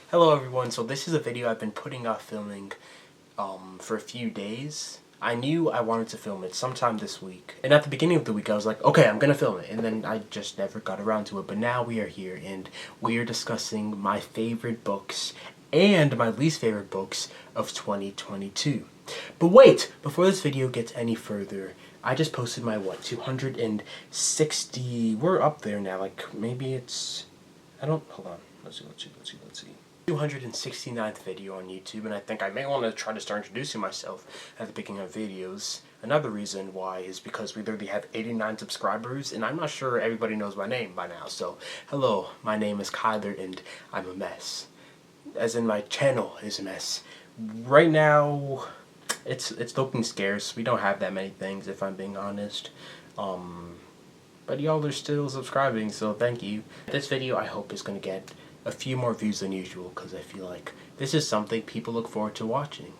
Hello everyone, so this is a video I've been putting off filming for a few days. I knew I wanted to film it sometime this week, and at the beginning of the week I was like, okay, I'm gonna film it, and then I just never got around to it. But now we are here and we are discussing my favorite books and my least favorite books of 2022. But wait, before this video gets any further, I just posted my 260, we're up there now, like maybe it's, hold on, let's see. 269th video on YouTube, and I think I may want to try to start introducing myself at the beginning of videos. Another reason why is because we literally have 89 subscribers, and I'm not sure everybody knows my name by now. So, hello, my name is Kyler, and I'm a mess. As in, my channel is a mess. Right now, it's looking scarce. We don't have that many things, if I'm being honest. But y'all are still subscribing, so thank you. This video, I hope, is going to get a few more views than usual, because I feel like this is something people look forward to watching.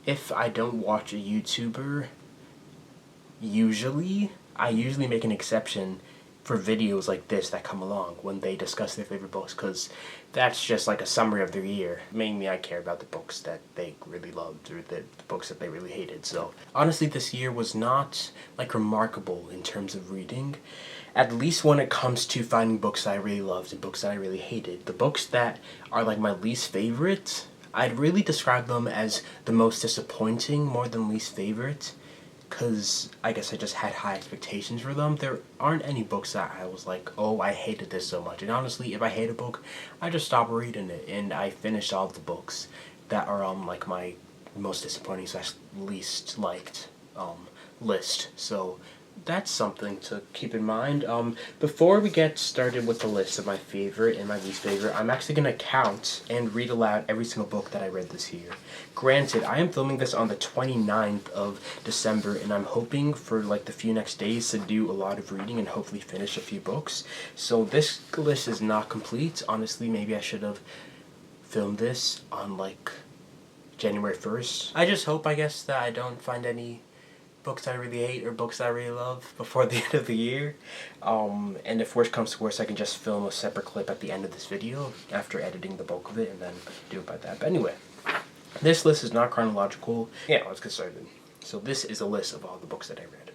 If I don't watch a YouTuber, I usually make an exception for videos like this that come along when they discuss their favorite books, because that's just like a summary of their year. Mainly I care about the books that they really loved or the books that they really hated. So honestly, this year was not like remarkable in terms of reading, at least when it comes to finding books that I really loved and books that I really hated. The books that are like my least favorite, I'd really describe them as the most disappointing more than least favorite, because I guess I just had high expectations for them. There aren't any books that I was like, oh, I hated this so much. And honestly, if I hate a book, I just stop reading it, and I finish all the books that are on like my most disappointing / least liked list. So that's something to keep in mind. Before we get started with the list of my favorite and my least favorite, I'm actually going to count and read aloud every single book that I read this year. Granted, I am filming this on the 29th of December, and I'm hoping for like the few next days to do a lot of reading and hopefully finish a few books. So this list is not complete. Honestly, maybe I should have filmed this on like January 1st. I just hope, I guess, that I don't find any books I really hate or books I really love before the end of the year. And if worse comes to worse, I can just film a separate clip at the end of this video after editing the bulk of it and then do it by that. But anyway, this list is not chronological. Yeah, let's get started. So this is a list of all the books that I read.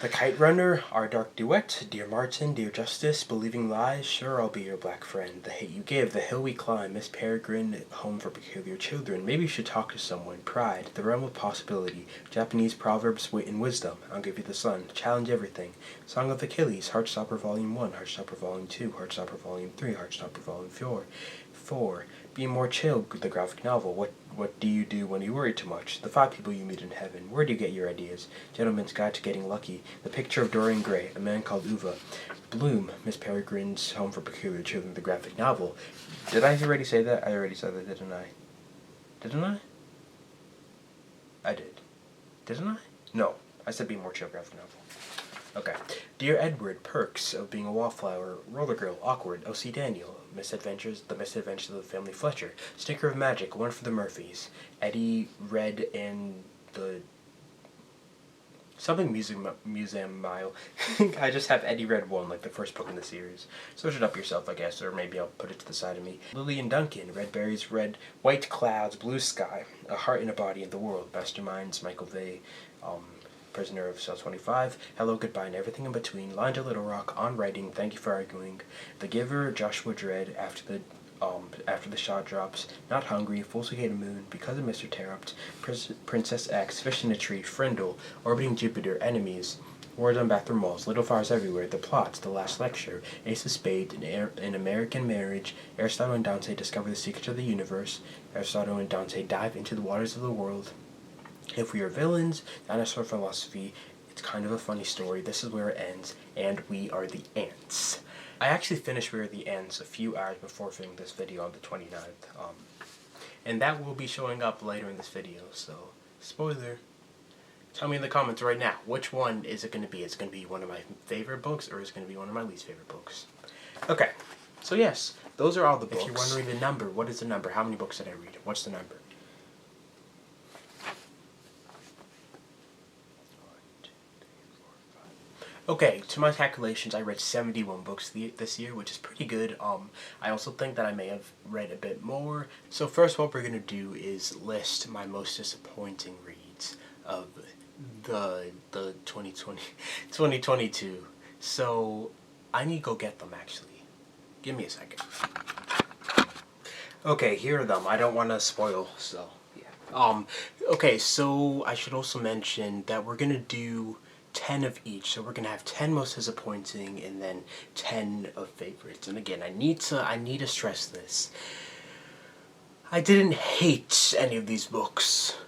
The Kite Runner, Our Dark Duet, Dear Martin, Dear Justice, Believing Lies, Sure I'll Be Your Black Friend, The Hate You Give, The Hill We Climb, Miss Peregrine, Home for Peculiar Children, Maybe You Should Talk to Someone, Pride, The Realm of Possibility, Japanese Proverbs, Wit and Wisdom, I'll Give You the Sun, Challenge Everything, Song of Achilles, Heartstopper Volume 1, Heartstopper Volume 2, Heartstopper Volume 3, Heartstopper Volume 4, Be More Chill, the graphic novel, What Do You Do When You Worry Too Much, The 5 People You Meet in Heaven, Where Do You Get Your Ideas, Gentleman's Guide to Getting Lucky, The Picture of Dorian Gray, A Man Called Uva, Bloom, Miss Peregrine's Home for Peculiar Children, the graphic novel. Did I already say that? I already said that, didn't I? Didn't I? I did. Didn't I? No. I said Be More Chill graphic novel. Okay. Dear Edward, Perks of Being a Wallflower, Roller Girl, Awkward, O.C. Daniel, The Misadventures of the Family Fletcher, Sticker of Magic, One for the Murphys, Eddie Red and the something museum mile. I just have Eddie Red 1, like the first book in the series. Search it up yourself, I guess, or maybe I'll put it to the side of me. Lillian Duncan, Red Berries, Red, White Clouds, Blue Sky, A Heart and a Body in the World, Masterminds, Michael Vey, Prisoner of Cell 25, Hello, Goodbye, and Everything in Between, Line to Little Rock, On Writing, Thank You for Arguing, The Giver, Joshua Dredd, After the Shot Drops, Not Hungry, Full Cicada Moon, Because of Mr. Terupt, Princess X, Fish in a Tree, Frindle, Orbiting Jupiter, Enemies, Words on Bathroom Walls, Little Fires Everywhere, The Plots, The Last Lecture, Ace of Spades, An American Marriage, Aristotle and Dante Discover the Secrets of the Universe, Aristotle and Dante Dive into the Waters of the World, If We Are Villains, Dinosaur Philosophy, It's Kind of a Funny Story, This Is Where It Ends, and We Are the Ants. I actually finished We Are the Ants a few hours before filming this video on the 29th, and that will be showing up later in this video, so, spoiler. Tell me in the comments right now, which one is it going to be? Is it going to be one of my favorite books, or is it going to be one of my least favorite books? Okay, so yes, those are all the books. If you're wondering the number, what is the number? How many books did I read? What's the number? Okay, to my calculations, I read 71 books this year, which is pretty good. I also think that I may have read a bit more. So first, what we're gonna do is list my most disappointing reads of the 2022. So I need to go get them actually. Give me a second. Okay, here are them. I don't want to spoil, so yeah. Okay, so I should also mention that we're gonna do 10 of each. So we're gonna have 10 most disappointing and then 10 of favorites. And again, I need to stress this. I didn't hate any of these books,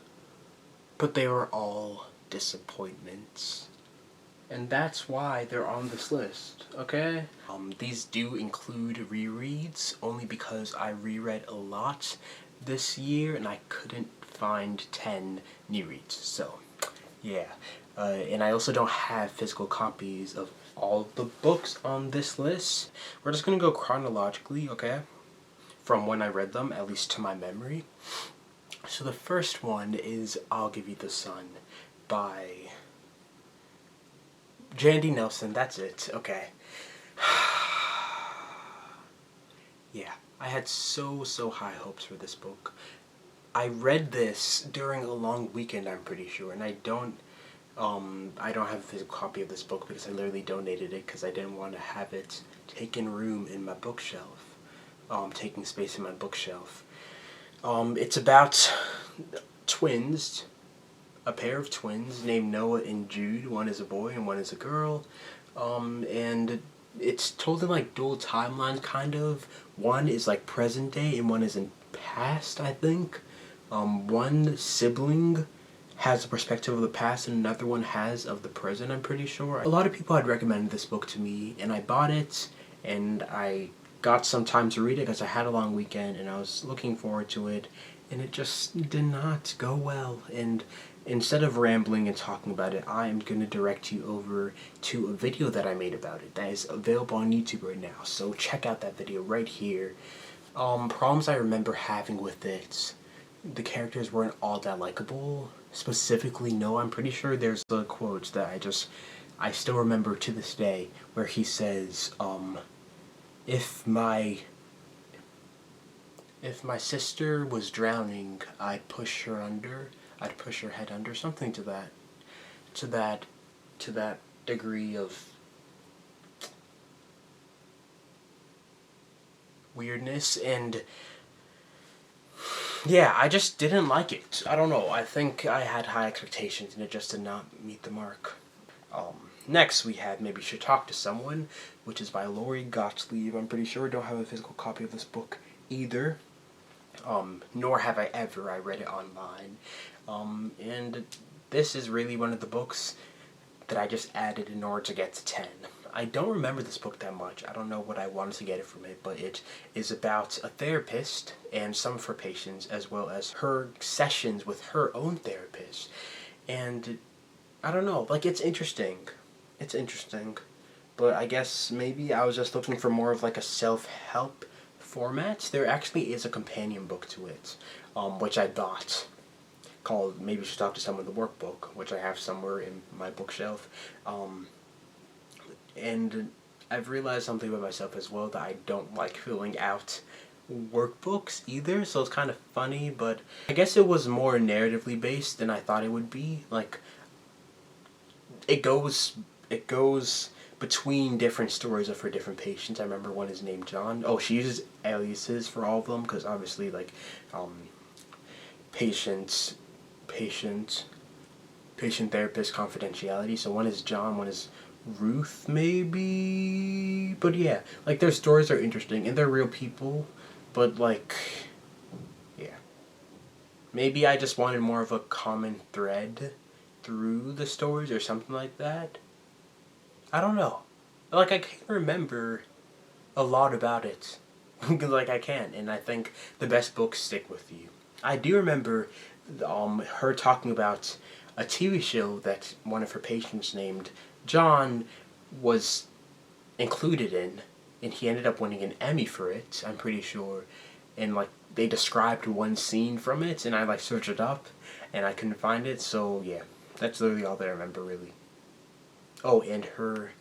but they were all disappointments. And that's why they're on this list, okay? These do include rereads, only because I reread a lot this year and I couldn't find 10 new reads, so yeah. And I also don't have physical copies of all the books on this list. We're just gonna go chronologically, okay? From when I read them, at least to my memory. So the first one is I'll Give You the Sun by Jandy Nelson. That's it. Okay. Yeah, I had so high hopes for this book. I read this during a long weekend, I'm pretty sure, and I don't have a physical copy of this book because I literally donated it because I didn't want to have it taking room in my bookshelf, taking space in my bookshelf. It's about twins, a pair of twins named Noah and Jude. One is a boy and one is a girl. And it's told in like dual timelines, kind of. One is like present day and one is in past, I think. One sibling has a perspective of the past and another one has of the present, I'm pretty sure. A lot of people had recommended this book to me and I bought it and I got some time to read it because I had a long weekend and I was looking forward to it, and it just did not go well. And instead of rambling and talking about it, I am going to direct you over to a video that I made about it that is available on YouTube right now. So check out that video right here. Problems I remember having with it: the characters weren't all that likable. Specifically, no, I'm pretty sure there's the quotes that I still remember to this day, where he says, if my sister was drowning, I'd push her head under, something to that degree of weirdness. And yeah, I just didn't like it. I don't know, I think I had high expectations and it just did not meet the mark. Next we had Maybe You Should Talk to Someone, which is by Lori Gottlieb. I'm pretty sure I don't have a physical copy of this book either. Nor have I ever. I read it online. And this is really one of the books that I just added in order to get to 10. I don't remember this book that much. I don't know what I wanted to get it from it, but it is about a therapist and some of her patients, as well as her sessions with her own therapist. And I don't know, like, it's interesting. It's interesting. But I guess maybe I was just looking for more of like a self-help format. There actually is a companion book to it, which I bought, called Maybe You Should Talk to Someone, the workbook, which I have somewhere in my bookshelf. And I've realized something about myself as well, that I don't like filling out workbooks either, so it's kind of funny, but I guess it was more narratively based than I thought it would be. Like, it goes between different stories of her different patients. I remember one is named John. Oh, she uses aliases for all of them, because obviously, like, patient, therapist confidentiality. So one is John, one is Ruth, maybe? But yeah, like, their stories are interesting, and they're real people, but, like, yeah. Maybe I just wanted more of a common thread through the stories or something like that. I don't know. Like, I can't remember a lot about it. Like, I can't, and I think the best books stick with you. I do remember her talking about a TV show that one of her patients named John was included in, and he ended up winning an Emmy for it, I'm pretty sure. And, like, they described one scene from it, and I, like, searched it up, and I couldn't find it, so yeah. That's literally all that I remember, really. Oh, and her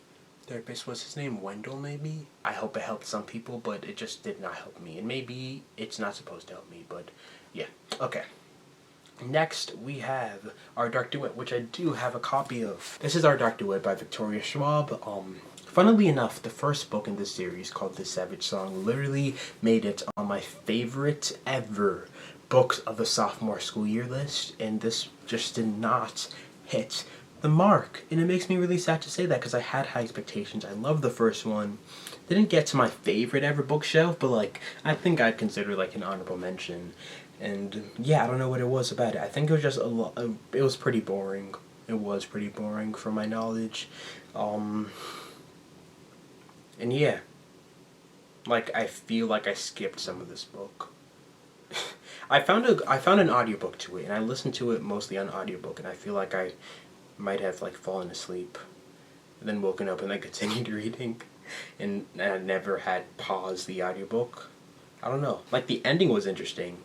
therapist, was his name Wendell, maybe? I hope it helped some people, but it just did not help me. And maybe it's not supposed to help me, but yeah. Okay. Next, we have Our Dark Duet, which I do have a copy of. This is Our Dark Duet by Victoria Schwab. Funnily enough, the first book in this series, called The Savage Song, literally made it on my favorite ever books of the sophomore school year list, and this just did not hit the mark. And it makes me really sad to say that, because I had high expectations. I loved the first one. Didn't get to my favorite ever bookshelf, but like, I think I'd consider like an honorable mention. And yeah, I don't know what it was about it. I think it was just it was pretty boring. It was pretty boring for my knowledge. And yeah, like, I feel like I skipped some of this book. I found an audiobook to it, and I listened to it mostly on audiobook, and I feel like I might have like fallen asleep and then woken up and then continued reading, and I never had paused the audiobook. I don't know. Like, the ending was interesting,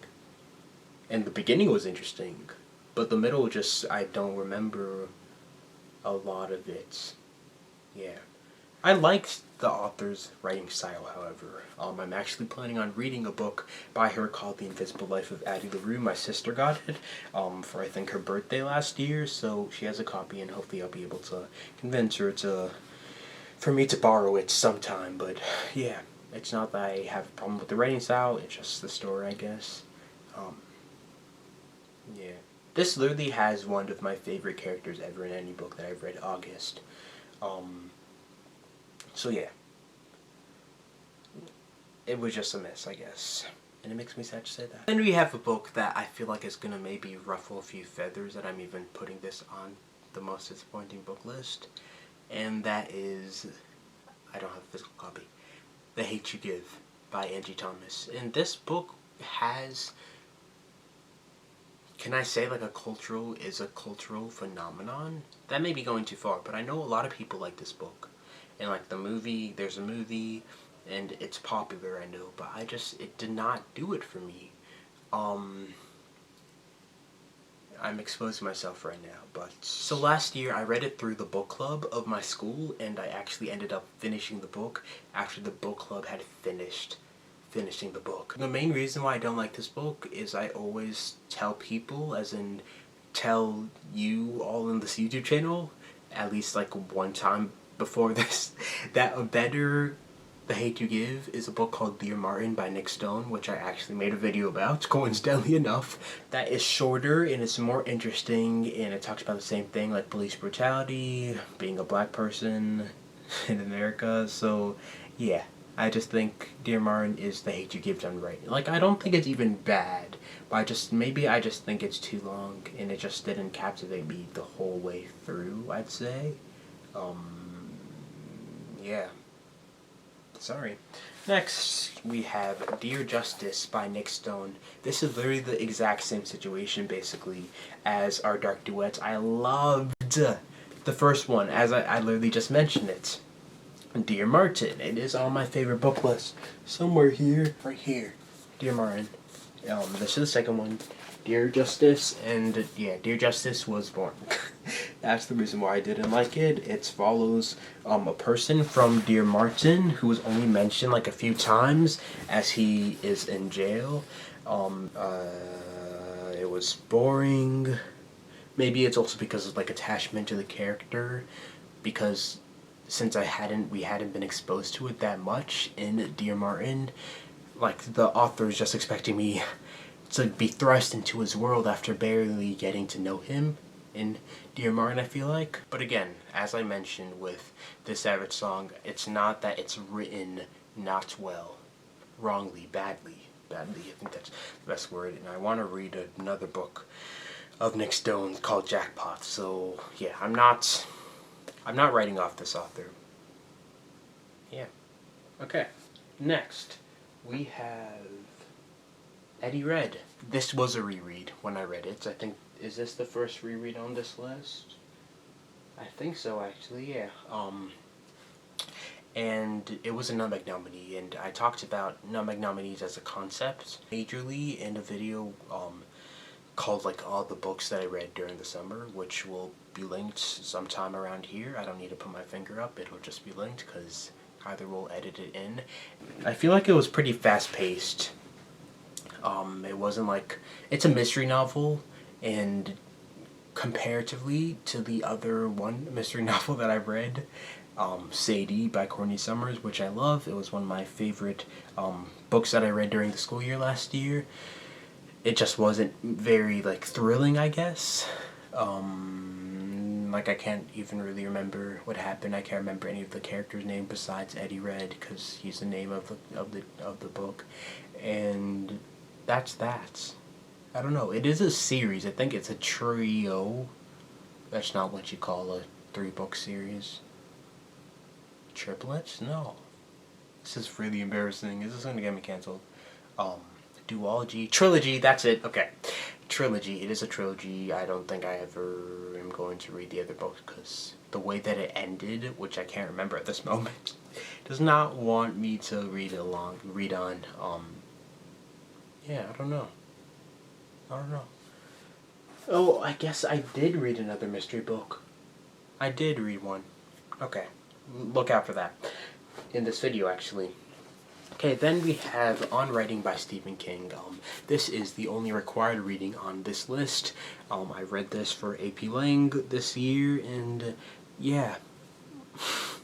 and the beginning was interesting, but the middle, just, I don't remember a lot of it. Yeah. I liked the author's writing style, however. I'm actually planning on reading a book by her called The Invisible Life of Addie LaRue. My sister got it for, I think, her birthday last year, so she has a copy, and hopefully I'll be able to convince her for me to borrow it sometime. But yeah, it's not that I have a problem with the writing style, it's just the story, I guess. Yeah. This literally has one of my favorite characters ever in any book that I've read, August. So yeah. It was just a miss, I guess. And it makes me sad to say that. Then we have a book that I feel like is gonna maybe ruffle a few feathers, that I'm even putting this on the most disappointing book list. And that is, I don't have a physical copy, The Hate You Give by Angie Thomas. And this book has, can I say, like, a cultural phenomenon? That may be going too far, but I know a lot of people like this book. And like the movie, there's a movie, and it's popular, I know, but it did not do it for me. I'm exposing myself right now, but so last year I read it through the book club of my school, and I actually ended up finishing the book after the book club had finishing the book. The main reason why I don't like this book is I always tell people, as in tell you all in this YouTube channel, at least like one time before this, that The Hate You Give is a book called Dear Martin by Nick Stone, which I actually made a video about, coincidentally enough. That is shorter, and it's more interesting, and it talks about the same thing, like police brutality, being a black person in America. So yeah, I just think Dear Martin is The Hate You Give done right. Like, I don't think it's even bad, but maybe I just think it's too long, and it just didn't captivate me the whole way through, I'd say. Yeah. Sorry. Next, we have Dear Justice by Nick Stone. This is literally the exact same situation, basically, as Our Dark Duets. I loved the first one, as I literally just mentioned it. Dear Martin. It is on my favorite book list. Somewhere here. Right here. Dear Martin. This is the second one. Dear Justice, and yeah, Dear Justice was boring. That's the reason why I didn't like it. It follows a person from Dear Martin who was only mentioned like a few times as he is in jail. It was boring. Maybe it's also because of like attachment to the character, because since we hadn't been exposed to it that much in Dear Martin, like, the author is just expecting me to be thrust into his world after barely getting to know him in Dear Martin, I feel like. But again, as I mentioned with The Savage Song, it's not that it's written not well, wrongly, badly, I think that's the best word. And I want to read another book of Nick Stone called Jackpot. So yeah, I'm not writing off this author. Yeah. Okay. Next, we have Eddie Red. This was a reread when I read it. I think, is this the first reread on this list? I think so, actually, yeah. And it was a Nutmeg nominee, and I talked about Nutmeg nominees as a concept majorly in a video called like all the books that I read during the summer, which will be linked sometime around here. I don't need to put my finger up, it'll just be linked because either will edit it in. I feel like it was pretty fast paced. It wasn't like, it's a mystery novel, and comparatively to the other one mystery novel that I've read, Sadie by Courtney Summers, which I love. It was one of my favorite books that I read during the school year last year. It just wasn't very like thrilling, I guess. Like I can't even really remember what happened. I can't remember any of the characters' name besides Eddie Red, because he's the name of the book, and that's that. I don't know. It is a series. I think it's a trio. That's not what you call a 3-book series. Triplets? No. This is really embarrassing. Is this gonna get me canceled? Duology? Trilogy, that's it. Okay. Trilogy. It is a trilogy. I don't think I ever am going to read the other books because the way that it ended, which I can't remember at this moment, does not want me to read on. Yeah, I don't know. Oh, I guess I did read another mystery book. I did read one. Okay. Look out for that. In this video, actually. Okay, then we have On Writing by Stephen King. This is the only required reading on this list. I read this for AP Lang this year, and yeah.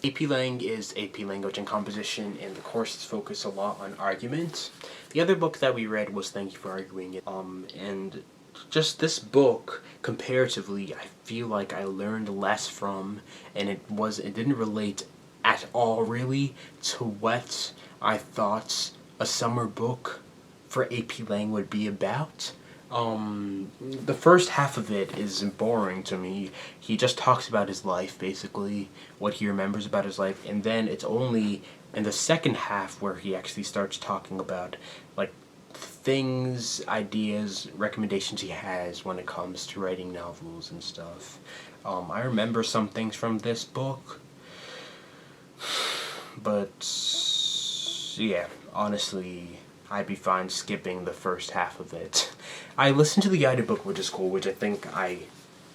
AP Lang is AP Language and Composition, and the courses focus a lot on argument. The other book that we read was Thank You for Arguing It. And just this book, comparatively, I feel like I learned less from, and it didn't relate at all, really, to what I thought a summer book for AP Lang would be about. The first half of it is boring to me. He just talks about his life, basically, what he remembers about his life, and then it's only in the second half where he actually starts talking about, like, things, ideas, recommendations he has when it comes to writing novels and stuff. I remember some things from this book, but yeah, honestly, I'd be fine skipping the first half of it. I listened to the audiobook, which is cool, which I think I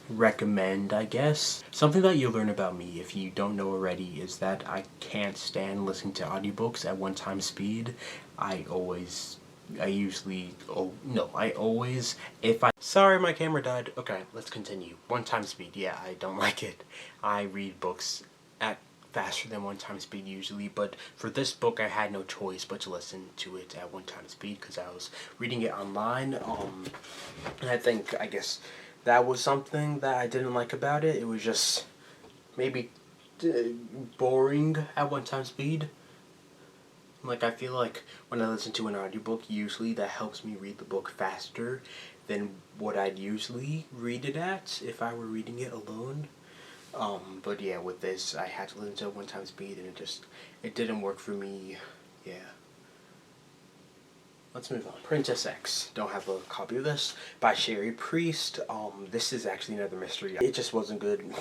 recommend, I guess. Something that you'll learn about me, if you don't know already, is that I can't stand listening to audiobooks at 1x speed. Sorry, my camera died. Okay, let's continue. 1x speed, yeah, I don't like it. I read books at faster than 1x speed usually, but for this book I had no choice but to listen to it at 1x speed because I was reading it online. And I guess that was something that I didn't like about it. It was just maybe boring at 1x speed. Like, I feel like when I listen to an audiobook, usually that helps me read the book faster than what I'd usually read it at if I were reading it alone. But yeah, with this, I had to listen to it 1x speed, and it didn't work for me. Yeah. Let's move on. Princess X. Don't have a copy of this. By Sherry Priest. This is actually another mystery. It just wasn't good.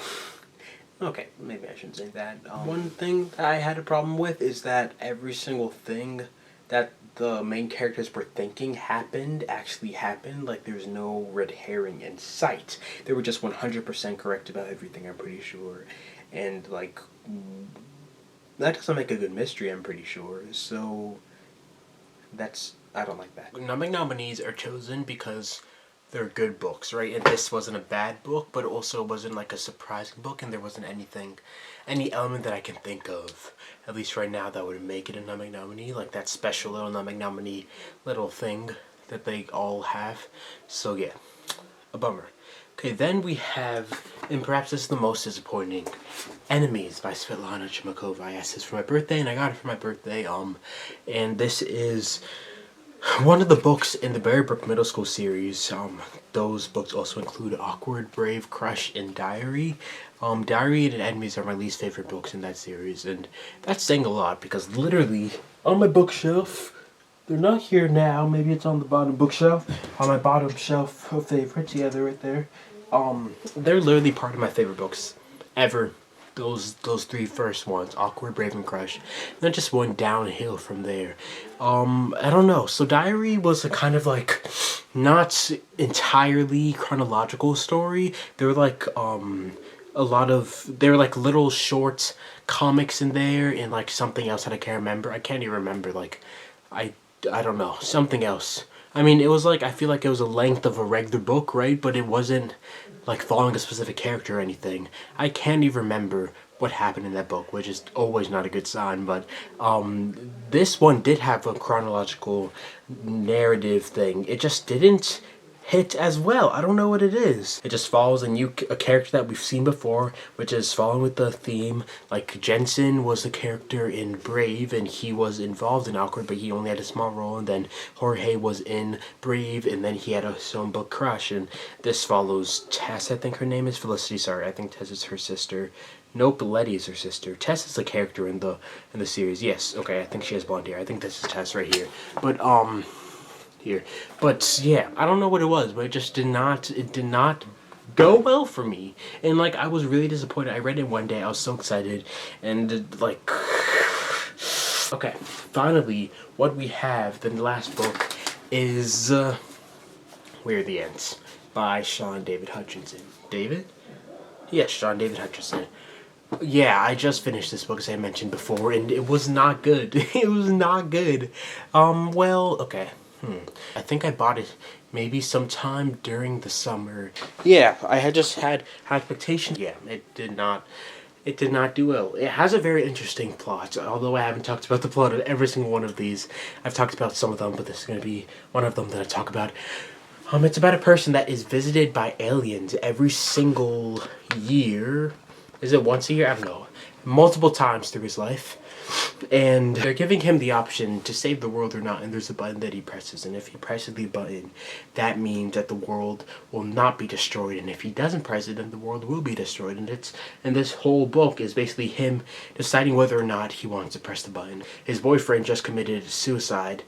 Okay, maybe I shouldn't say that. One thing that I had a problem with is that every single thing that the main characters were thinking actually happened. Like, there's no red herring in sight. They were just 100% correct about everything, I'm pretty sure. And, like, that doesn't make a good mystery, I'm pretty sure. So, I don't like that. Numbing nominees are chosen because they're good books, right? And this wasn't a bad book, but also wasn't like a surprising book, and there wasn't any element that I can think of, at least right now, that would make it a numbing nominee, like that special little numbing nominee little thing that they all have. So yeah, a bummer. Okay, then we have, and perhaps this is the most disappointing, Enemies by Svetlana Chmakova. I asked this for my birthday, and I got it for my birthday, and this is one of the books in the Berrybrook Middle School series. Those books also include Awkward, Brave, Crush, and Diary. Diary and Enemies are my least favorite books in that series, and that's saying a lot because literally on my bookshelf, they're not here now, maybe it's on the bottom bookshelf, on my bottom shelf of favorites, yeah, they're right there. They're literally part of my favorite books ever. Those 3 first ones, Awkward, Brave, and Crush. Then just went downhill from there. I don't know. So Diary was a kind of like not entirely chronological story. They're like there were like little short comics in there and like something else that I can't remember. I can't even remember, like I I don't know, something else. I mean, it was like, I feel like it was a length of a regular book, right? But it wasn't like following a specific character or anything. I can't even remember what happened in that book, which is always not a good sign. But this one did have a chronological narrative thing. It just didn't hit as well. I don't know what it is. It just follows a character that we've seen before, which is following with the theme. Like Jensen was the character in Brave, and he was involved in Awkward, but he only had a small role. And then Jorge was in Brave, and then he had his own book Crush. And this follows Tess, I think her name is Felicity. Sorry, I think Tess is her sister. Nope, Letty is her sister. Tess is the character in the series. Yes, okay, I think she has blonde hair. I think this is Tess right here. But here. But yeah, I don't know what it was, but it did not go well for me. And like, I was really disappointed. I read it one day, I was so excited, and like, okay, finally, what we have, the last book, is Where Are the Ants by Sean David Hutchinson. David? Yes, Sean David Hutchinson. Yeah, I just finished this book, as I mentioned before, and it was not good. It was not good. Well, okay. I think I bought it maybe sometime during the summer. Yeah, I had just had expectations. Yeah, it did not do well. It has a very interesting plot, although I haven't talked about the plot of every single one of these. I've talked about some of them, but this is going to be one of them that I talk about. It's about a person that is visited by aliens every single year. Is it once a year? I don't know. Multiple times through his life. And they're giving him the option to save the world or not, and there's a button that he presses, and if he presses the button, that means that the world will not be destroyed, and if he doesn't press it, then the world will be destroyed. And this whole book is basically him deciding whether or not he wants to press the button. His boyfriend just committed suicide,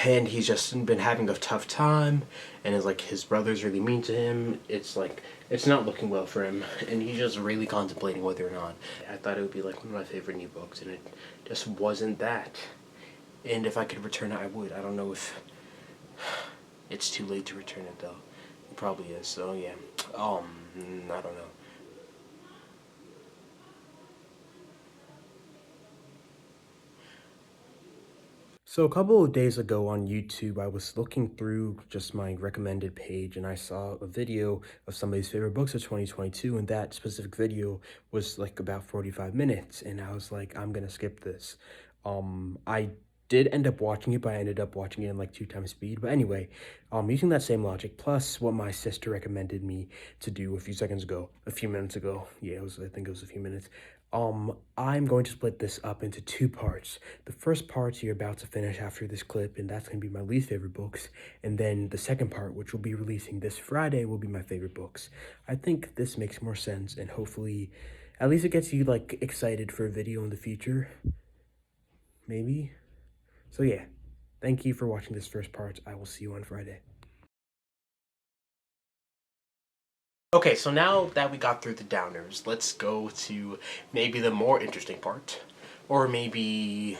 and he's just been having a tough time, and it's like his brother's really mean to him. It's like, it's not looking well for him, and he's just really contemplating whether or not. I thought it would be like one of my favorite new books, and it just wasn't that. And if I could return it, I would. I don't know if it's too late to return it, though. It probably is, so yeah. I don't know. So a couple of days ago on YouTube, I was looking through just my recommended page, and I saw a video of somebody's favorite books of 2022, and that specific video was like about 45 minutes, and I was like, I'm gonna skip this. I did end up watching it, but I ended up watching it in like 2x speed. But anyway, using that same logic, plus what my sister recommended me to do a few minutes ago. Yeah, I think it was a few minutes. I'm going to split this up into two parts. The first part you're about to finish after this clip, and that's going to be my least favorite books. And then the second part, which will be releasing this Friday, will be my favorite books. I think this makes more sense, and hopefully, at least it gets you, like, excited for a video in the future. Maybe? So yeah, thank you for watching this first part. I will see you on Friday. Okay, so now that we got through the downers, let's go to maybe the more interesting part. Or maybe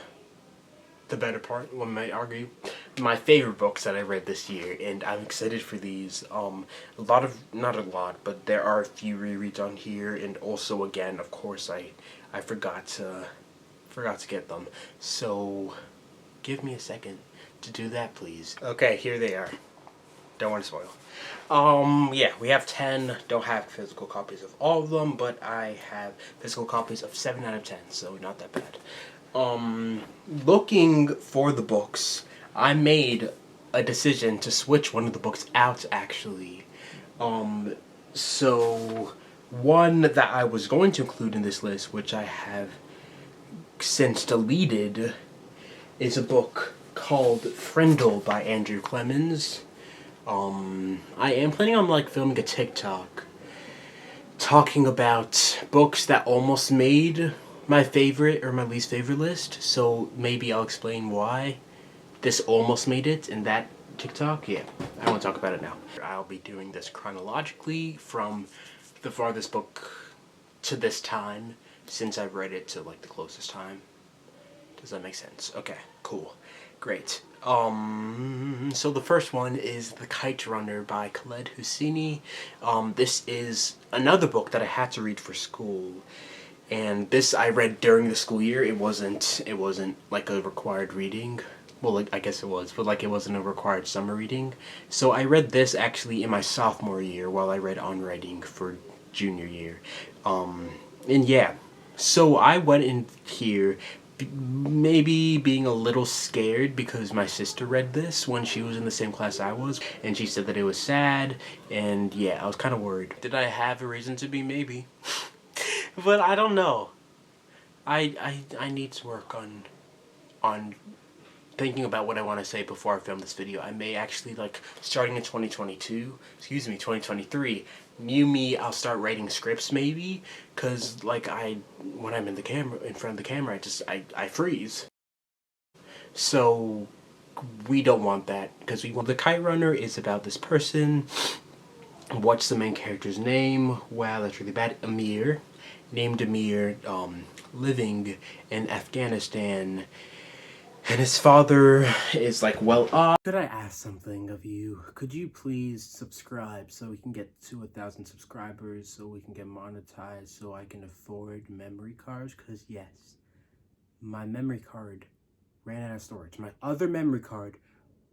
the better part, one might argue. My favorite books that I read this year, and I'm excited for these. Not a lot, but there are a few rereads on here, and also again, of course, I forgot to get them. So give me a second to do that, please. Okay, here they are. Don't want to spoil. Yeah, we have 10. Don't have physical copies of all of them, but I have physical copies of 7 out of 10, so not that bad. Looking for the books, I made a decision to switch one of the books out, actually. So one that I was going to include in this list, which I have since deleted, is a book called Frindle by Andrew Clemens. I am planning on like filming a TikTok talking about books that almost made my favorite or my least favorite list, so maybe I'll explain why this almost made it in that TikTok. Yeah, I won't talk about it now. I'll be doing this chronologically from the farthest book to this time, since I've read it to like the closest time. Does that make sense? Okay, cool. Great. So the first one is The Kite Runner by Khaled Hosseini. This is another book that I had to read for school. And this I read during the school year. It wasn't like a required reading. Well, like, I guess it was, but like it wasn't a required summer reading. So I read this actually in my sophomore year while I read On Writing for junior year. And yeah, so I went in here maybe being a little scared because my sister read this when she was in the same class I was, and she said that it was sad, and yeah, I was kind of worried. Did I have a reason to be? Maybe. But I don't know. I need to work on thinking about what I want to say before I film this video. I may actually, like, starting in 2023, I'll start writing scripts maybe, because, like, when I'm in front of the camera, I freeze. So, we don't want that, because The Kite Runner is about this person. What's the main character's name? Wow, that's really bad. Amir. Named Amir, living in Afghanistan. And his father is like well off. Could I ask something of you? Could you please subscribe so we can get to 1,000 subscribers, so we can get monetized, so I can afford memory cards? Because yes, my memory card ran out of storage. My other memory card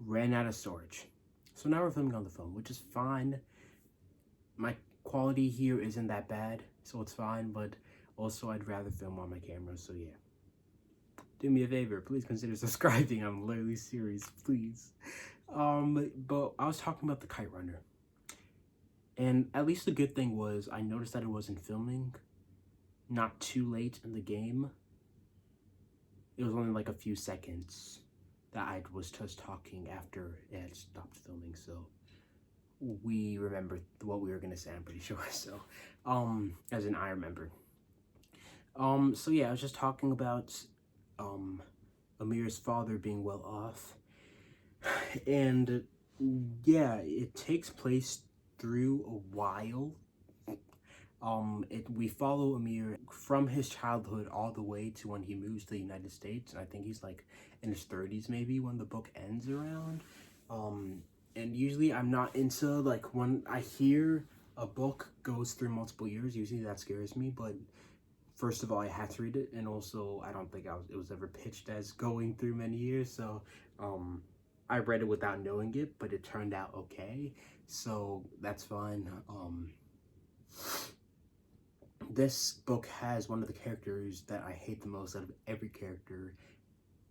ran out of storage. So now we're filming on the phone, which is fine. My quality here isn't that bad, so it's fine, but also I'd rather film on my camera, so yeah. Do me a favor, please consider subscribing. I'm literally serious, please. But I was talking about The Kite Runner. And at least the good thing was I noticed that it wasn't filming not too late in the game. It was only like a few seconds that I was just talking after it had stopped filming, so we remembered what we were gonna say, I'm pretty sure. So, as in I remember. So yeah, I was just talking about Amir's father being well off, and yeah, it takes place through a while. We follow Amir from his childhood all the way to when he moves to the United States. I think he's like in his 30s maybe when the book ends around. And usually I'm not into, like, when I hear a book goes through multiple years, usually that scares me, but first of all, I had to read it, and also I don't think it was ever pitched as going through many years, so I read it without knowing it, but it turned out okay, so that's fine. This book has one of the characters that I hate the most out of every character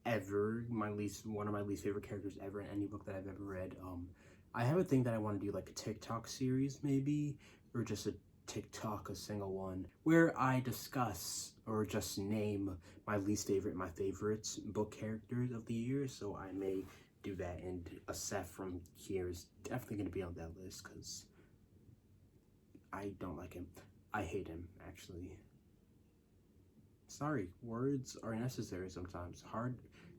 ever. One of my least favorite characters ever in any book that I've ever read. I have a thing that I want to do, like a TikTok series maybe, or just a single one, where I discuss or just name my least favorite, my favorites book characters of the year. So I may do that, and Asef from here is definitely going to be on that list because I don't like him. I hate him, actually. Sorry, words are necessary sometimes.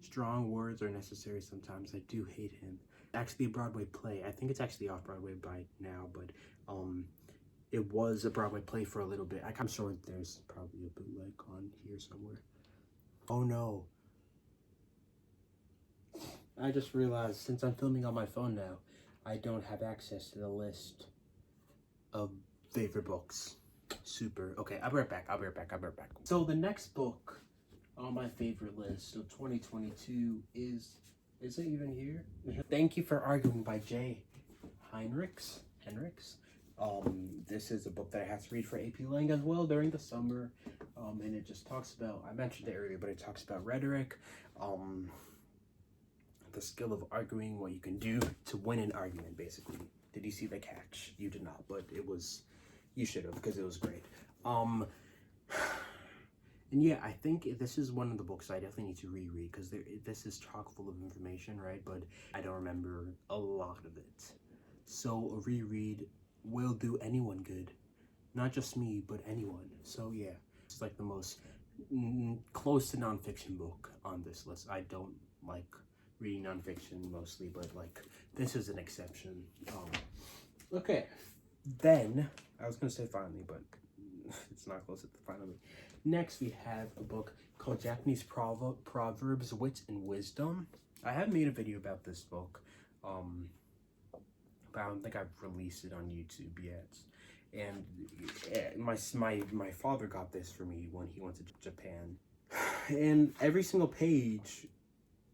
Strong words are necessary sometimes. I do hate him. Actually a Broadway play. I think it's actually off Broadway by now, but it was a Broadway play for a little bit. I'm sure there's probably a bootleg on here somewhere. Oh no. I just realized since I'm filming on my phone now, I don't have access to the list of favorite books. Super. Okay, I'll be right back. So the next book on my favorite list of 2022 is it even here? Thank You for Arguing by Jay Heinrichs. This is a book that I have to read for AP Lang as well during the summer. And it just talks about, I mentioned it earlier, but it talks about rhetoric, the skill of arguing, what you can do to win an argument, basically. Did you see the catch? You did not, but you should have, because it was great. And yeah, I think this is one of the books I definitely need to reread, because this is chock full of information, right? But I don't remember a lot of it. So a reread will do anyone good. Not just me, but anyone. So yeah, it's like the most close to nonfiction book on this list. I don't like reading nonfiction mostly, but like this is an exception. Okay, then I was gonna say finally, but it's not close to finally. Next, we have a book called Japanese Proverbs, Wit and Wisdom. I have made a video about this book, but I don't think I've released it on YouTube yet. And my father got this for me when he went to Japan. And every single page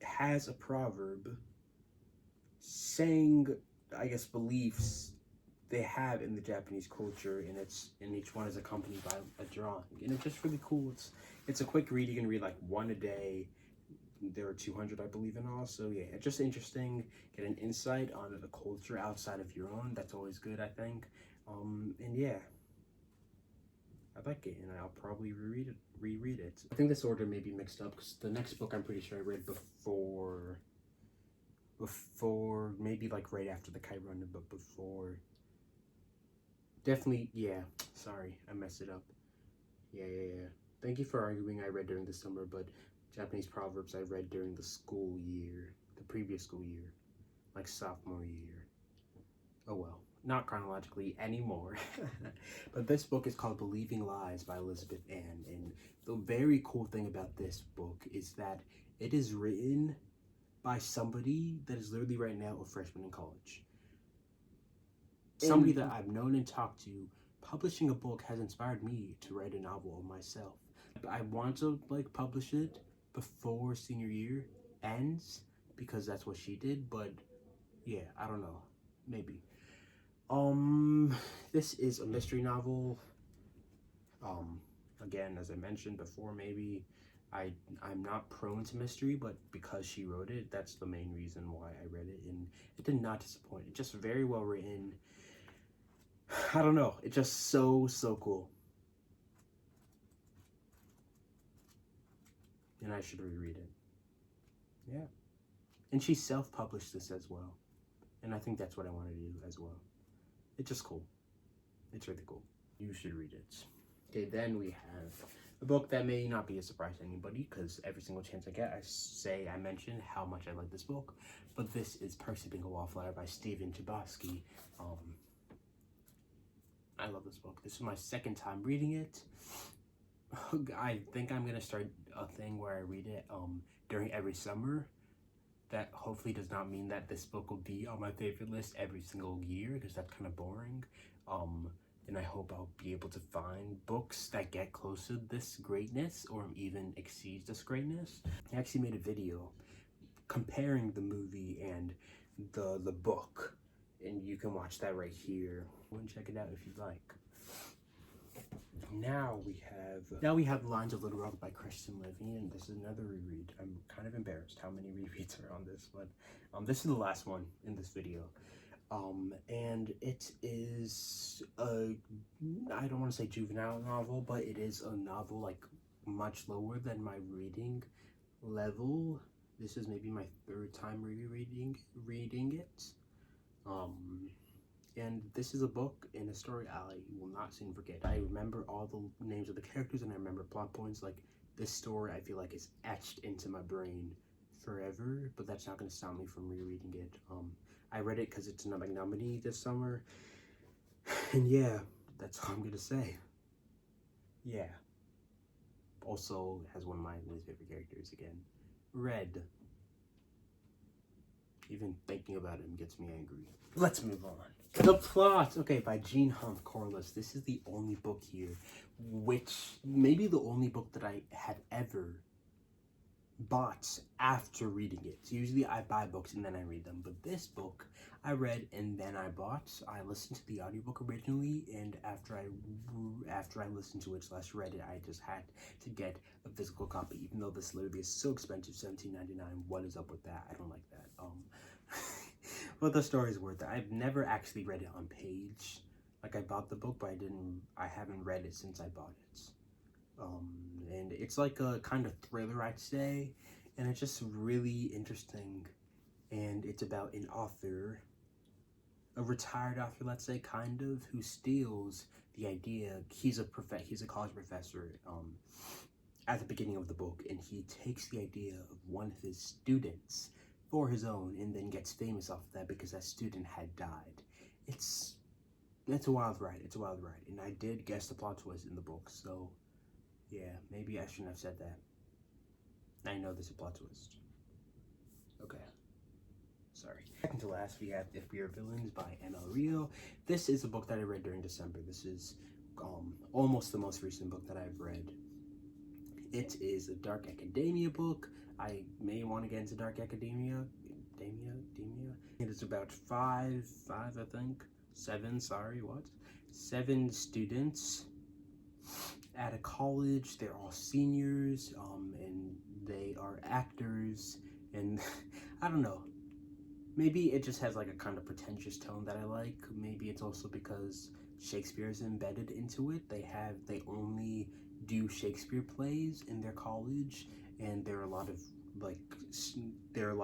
has a proverb saying, I guess, beliefs they have in the Japanese culture, and each one is accompanied by a drawing, and it's just really cool. It's a quick read. You can read like one a day. There are 200, I believe, in all. So yeah, it's just interesting. Get an insight on the culture outside of your own. That's always good, I think. And yeah, I like it, and I'll probably reread it. I think this order may be mixed up because the next book I'm pretty sure I read before maybe like right after the Kite Runner, but before. Definitely, yeah. Sorry, I messed it up. Yeah. Thank You for Arguing I read during the summer, but Japanese proverbs I read during the school year, the previous school year, like sophomore year. Oh well, not chronologically anymore. But this book is called Believing Lies by Elizabeth Ann, and the very cool thing about this book is that it is written by somebody that is literally right now a freshman in college. Somebody that I've known and talked to. Publishing a book has inspired me to write a novel of myself. I want to like publish it before senior year ends because that's what she did, but yeah, I don't know. Maybe. This is a mystery novel. Again, as I mentioned before, maybe I'm not prone to mystery, but because she wrote it, that's the main reason why I read it, and it did not disappoint. It's just very well written. I don't know. It's just so cool. And I should reread it. Yeah. And she self-published this as well. And I think that's what I want to do as well. It's just cool. It's really cool. You should read it. Okay, then we have a book that may not be a surprise to anybody because every single chance I get, I mention how much I like this book. But this is Percy Being a Wallflower by Stephen Chbosky. I love this book. This is my second time reading it. I think I'm gonna start a thing where I read it during every summer. That hopefully does not mean that this book will be on my favorite list every single year because that's kind of boring. And I hope I'll be able to find books that get close to this greatness or even exceeds this greatness. I actually made a video comparing the movie and the book, and you can watch that right here. Go and check it out if you'd like. Now we have Lines of Little Rock by Kristen Levy, and this is another reread. I'm kind of embarrassed how many rereads are on this, but this is the last one in this video. And it is I don't want to say juvenile novel, but it is a novel like much lower than my reading level. This is maybe my third time reading it. And this is a book and a story I will not soon forget. I remember all the names of the characters and I remember plot points. Like, this story I feel like is etched into my brain forever, but that's not going to stop me from rereading it. I read it because it's another nominee this summer. And yeah, that's all I'm going to say. Yeah. Also has one of my least favorite characters again. Red. Even thinking about him gets me angry. Let's move on. The Plot, okay, by Jean Hunt Corliss. This is the only book here, which maybe the only book that I have ever bought after reading it. So usually I buy books and then I read them, but this book I read and then I bought. I listened to the audiobook originally, and after I listened to it / read it, I just had to get a physical copy, even though this literally is so expensive, $17.99. What is up with that? I don't like that. But the story's worth it. I've never actually read it on page. Like, I bought the book, but I haven't read it since I bought it. And it's like a kind of thriller, I'd say, and it's just really interesting. And it's about an author, a retired author, let's say, kind of, who steals the idea. He's a college professor at the beginning of the book, and he takes the idea of one of his students for his own and then gets famous off of that because that student had died. It's a wild ride. It's a wild ride. And I did guess the plot twist in the book, so yeah, maybe I shouldn't have said that. I know there's a plot twist. Okay. Sorry. Second to last, we have If We Are Villains by ML Rio. This is a book that I read during December. This is almost the most recent book that I've read. It is a dark academia book. I may want to get into dark academia. It is about seven students at a college. They're all seniors, and they are actors, and I don't know. Maybe it just has like a kind of pretentious tone that I like. Maybe it's also because Shakespeare is embedded into it. They only do Shakespeare plays in their college, and there are a lot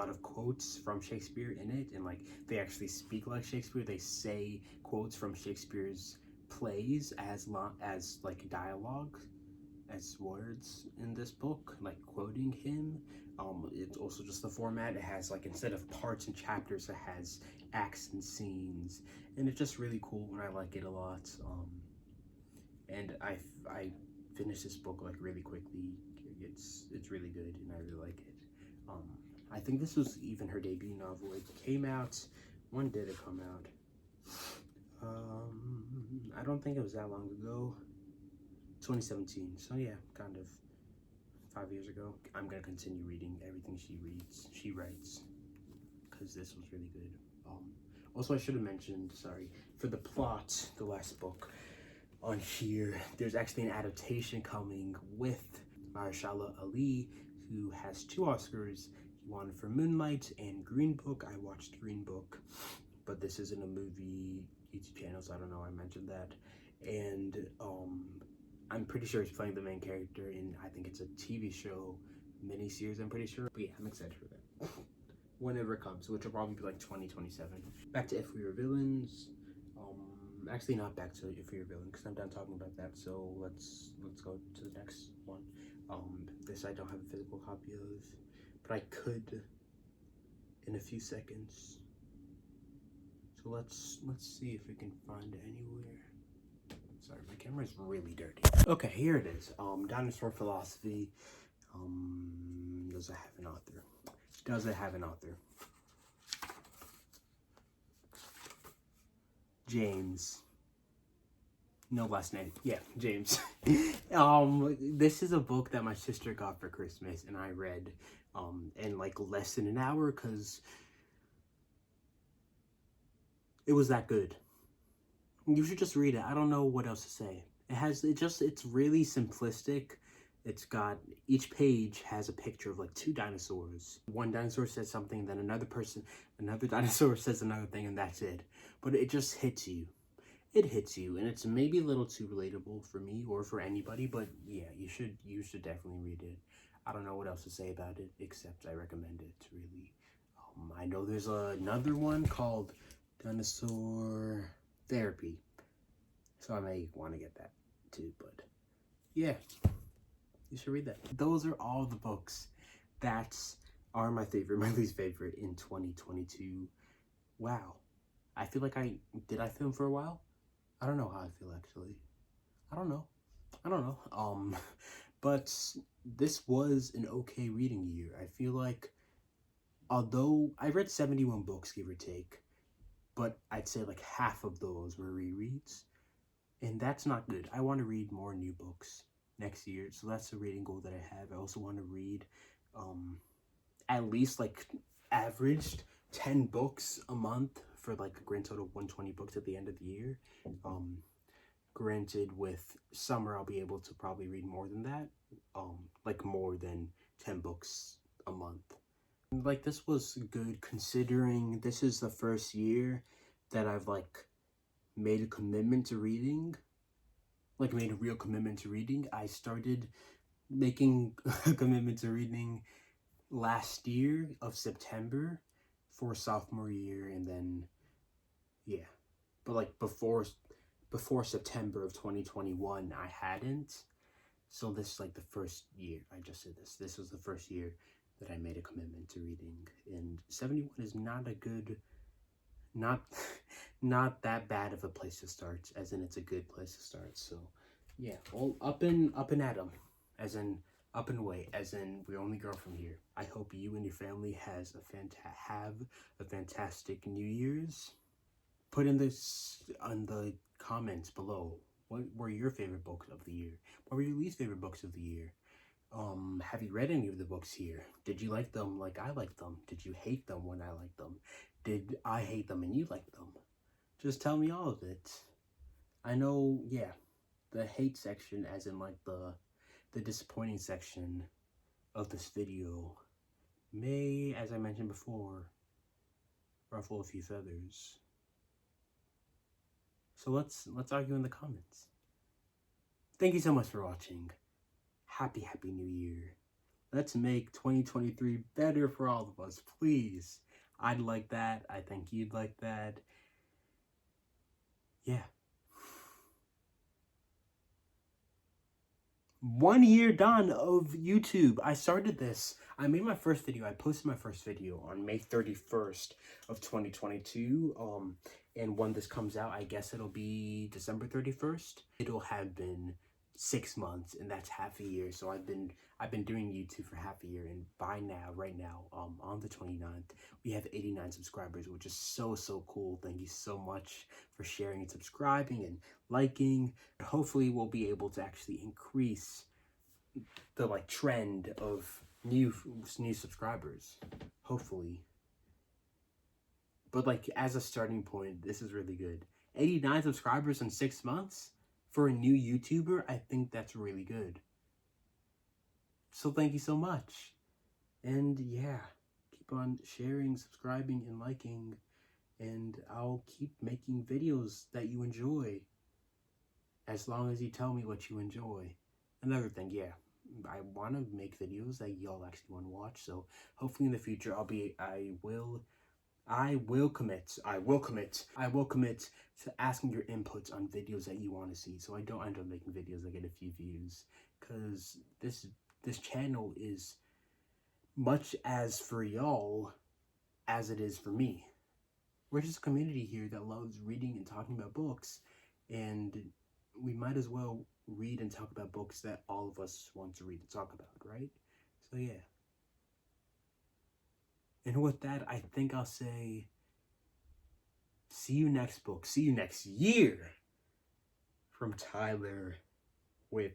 of quotes from Shakespeare in it, and like they actually speak like Shakespeare. They say quotes from Shakespeare's plays as like dialogue, as words in this book, like quoting him. It's also just the format. It has like, instead of parts and chapters, it has acts and scenes, and it's just really cool, and I like it a lot. And I finished this book like really quickly. It's really good, and I really like it. I think this was even her debut novel. It came out, when did it come out? I don't think it was that long ago. 2017. So yeah, kind of 5 years ago. I'm gonna continue reading everything she writes, because this was really good. Also, I should have mentioned, sorry, for the plot, the last book on here, there's actually an adaptation coming with Mahershala Ali, who has 2 Oscars. He won for Moonlight and Green Book. I watched Green Book, but this isn't a movie YouTube channel, so I don't know, I mentioned that. And I'm pretty sure he's playing the main character in, I think it's a TV show, miniseries, I'm pretty sure. But yeah, I'm excited for that. Whenever it comes, which will probably be like 2027. Back to If We Were Villains. Actually not back to If We Were Villains, because I'm done talking about that. So let's go to the next one. This I don't have a physical copy of, but I could in a few seconds. So let's see if we can find it anywhere. Sorry, my camera is really dirty. Okay, here it is. Dinosaur Philosophy. Does it have an author? Does it have an author? James. No last name. Yeah, James. This is a book that my sister got for Christmas, and I read in like less than an hour, because it was that good. You should just read it. I don't know what else to say. It's really simplistic. It's got, each page has a picture of like 2 dinosaurs. One dinosaur says something, then another dinosaur says another thing, and that's it. But it just hits you. It hits you, and it's maybe a little too relatable for me or for anybody, but yeah, you should definitely read it. I don't know what else to say about it, except I recommend it, really. I know there's another one called Dinosaur Therapy, so I may want to get that too, but yeah, you should read that. Those are all the books that are my favorite, my least favorite in 2022. Wow. I feel like did I film for a while? I don't know how I feel, actually. I don't know. But this was an okay reading year. I feel like, although I read 71 books, give or take, but I'd say like half of those were rereads, and that's not good. I want to read more new books next year, so that's the reading goal that I have. I also want to read at least like averaged 10 books a month, for like a grand total of 120 books at the end of the year. Granted, with summer I'll be able to probably read more than that, like more than 10 books a month. Like, this was good, considering this is the first year that I've like made a commitment to reading, like made a real commitment to reading. I started making a commitment to reading last year of September for sophomore year, and then yeah, but like before September of 2021 I hadn't. So this is like the first year I just did this. This was the first year that I made a commitment to reading, and 71 is not a good, not that bad of a place to start, as in it's a good place to start. So yeah, all up and at 'em, as in up and away, as in we only grow from here. I hope you and your family have a fantastic New Year's. Put in the comments below. What were your favorite books of the year? What were your least favorite books of the year? Have you read any of the books here? Did you like them like I liked them? Did you hate them when I liked them? Did I hate them and you liked them? Just tell me all of it. I know, yeah, the hate section, as in like the disappointing section of this video, may, as I mentioned before, ruffle a few feathers. So let's argue in the comments. Thank you so much for watching. Happy New Year. Let's make 2023 better for all of us, please. I'd like that. I think you'd like that. Yeah. 1 year done of YouTube. I started this. I made my first video. I posted my first video on May 31st of 2022. And when this comes out, I guess it'll be December 31st. It'll have been 6 months, and that's half a year. So I've been doing YouTube for half a year, and by now, right now, on the 29th, we have 89 subscribers, which is so cool. Thank you so much for sharing and subscribing and liking. Hopefully we'll be able to actually increase the trend of new subscribers, hopefully. But as a starting point, this is really good. 89 subscribers in 6 months for a new YouTuber, I think that's really good. So thank you so much. And yeah, keep on sharing, subscribing, and liking, and I'll keep making videos that you enjoy, as long as you tell me what you enjoy. Another thing, yeah, I want to make videos that y'all actually want to watch, so hopefully in the future I will commit to asking your inputs on videos that you want to see, so I don't end up making videos that get a few views, because this channel is much as for y'all as it is for me. We're just a community here that loves reading and talking about books, and we might as well read and talk about books that all of us want to read and talk about, right? So yeah. And with that, I think I'll say, see you next book. See you next year. From Tyler with...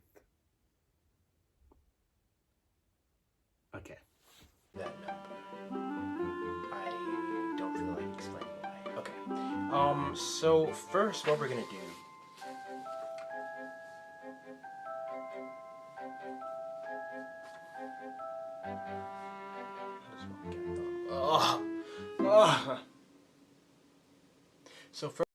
Okay. That I don't feel like explaining why. Okay. So first what we're gonna do... So first